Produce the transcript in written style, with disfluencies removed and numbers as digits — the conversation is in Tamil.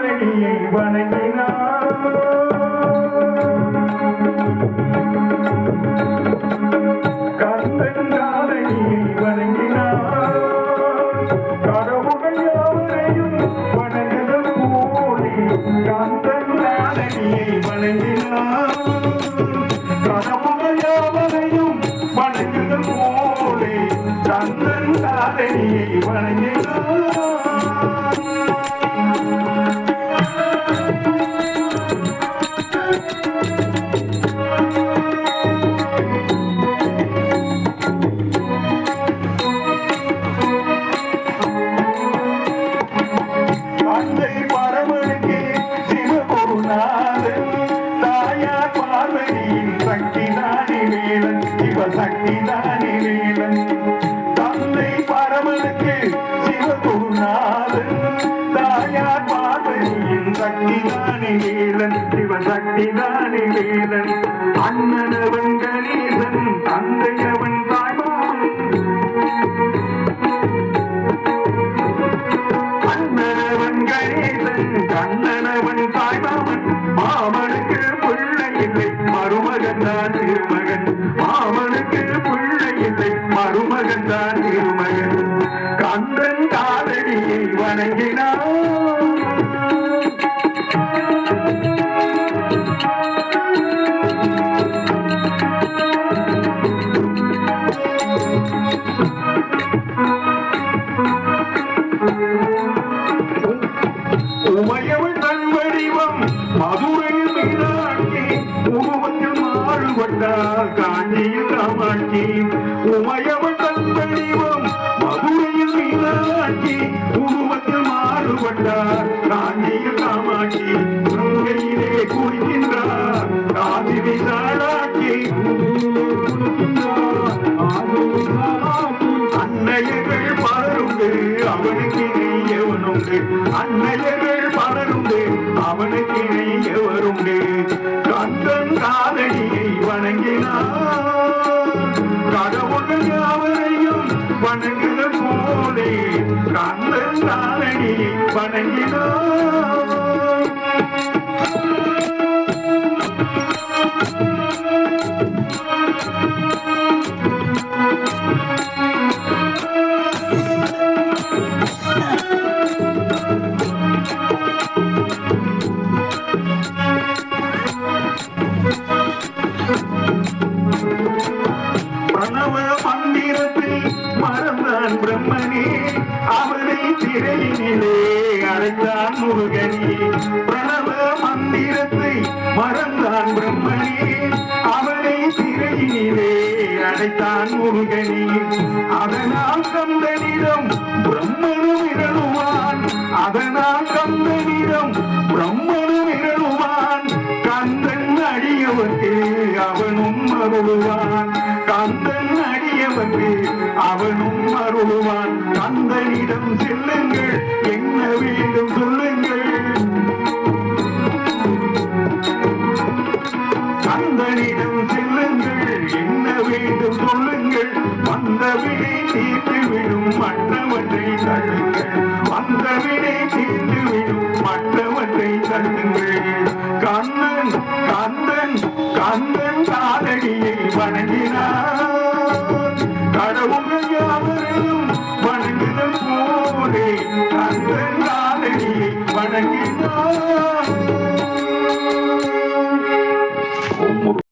காலடியை வணங்கினார். கந்தன் காலடியை வணங்கினார். கடவுள் யாவரையும் வணங்குதல் போலே கந்தன் காலடியை வணங்கினார். கடவுள் யாவரையும் வணங்குதல் போலே கந்தன் காலடியை வணங்கினார். தந்தை பரமனுக்கு சிவகுருநாதன் தாயார் பார்வதியின் சக்திதானி வேலன் சிவசக்திதானி வேலன் அண்ணனவன் கணேசன் தந்தையவன் தாய்மாமன் அண்ணனவன் கணேசன் கண்ணனவன் தாய்மாமன் மாமனுக்கு பிள்ளை இல்லை மருமகன் தான் திருமகன் மாமனுக்கு மருமகன் தான் திருமகன் கந்தன் காலடியை வணங்கினார். உமையவள் தன் வடிவம் மதுரையில் மீனாட்சி உருவத்தில் மாறுபட்டார் காஞ்சியில் காமாட்சி. உமையவள் தன் வடிவம் மதுரையில் மீனாட்சி உருவத்தில் மாறுபட்டார் காஞ்சியில் காமாட்சி. கங்கையிலே குளிக்கின்றார் காசி விசாலாட்சி. அன்னையர்கள் பலருண்டு அவனுக்கு எவனுண்டு அன்னையர்கள் பலருண்டு அவனுக்கு எவருண்டு கந்தன் காலடியை வணங்கினார். கடவுள் யாவரையும் வணங்குதல் போலே கந்தன் காலடியை வணங்கினார். பிரணவ மந்திரத்தில் மறந்தான் பிரம்மனே அவனை திரையினிலே அழைத்தான் முருகனே. பிரணவ மந்திரத்தை மறந்தான் பிரம்மனே அவனை திரையினிலே அழைத்தான் முருகனே. அதனால் கந்தனிடம் பிரம்மனும் இறங்குவான் அதனால் கந்தனிடம் பிரம்மனும் இறங்குவான். கந்தன் அடியவர்க்கு அவனும் அருளுவான் கந்தன் அடியவர்க்கு அவனும் அருளுவான். கந்தனிடம் செல்லுங்கள் என்ன வேண்டும் சொல்லுங்கள் கந்தனிடம் செல்லுங்கள் என்ன வேண்டும் சொல்லுங்கள். வந்த வினை தீர்த்து விடும் மற்றவற்றை தள்ளுங்கள் வந்த வினை தீர்த்து விடும் மற்றவற்றை தள்ளுங்கள். கந்தன் கந்தன் கந்தன் காலடியை வணங்கினார். கடவுள் யாவரையும் வணங்குதல் போலே கந்தன் காலடியை வணங்கினார்.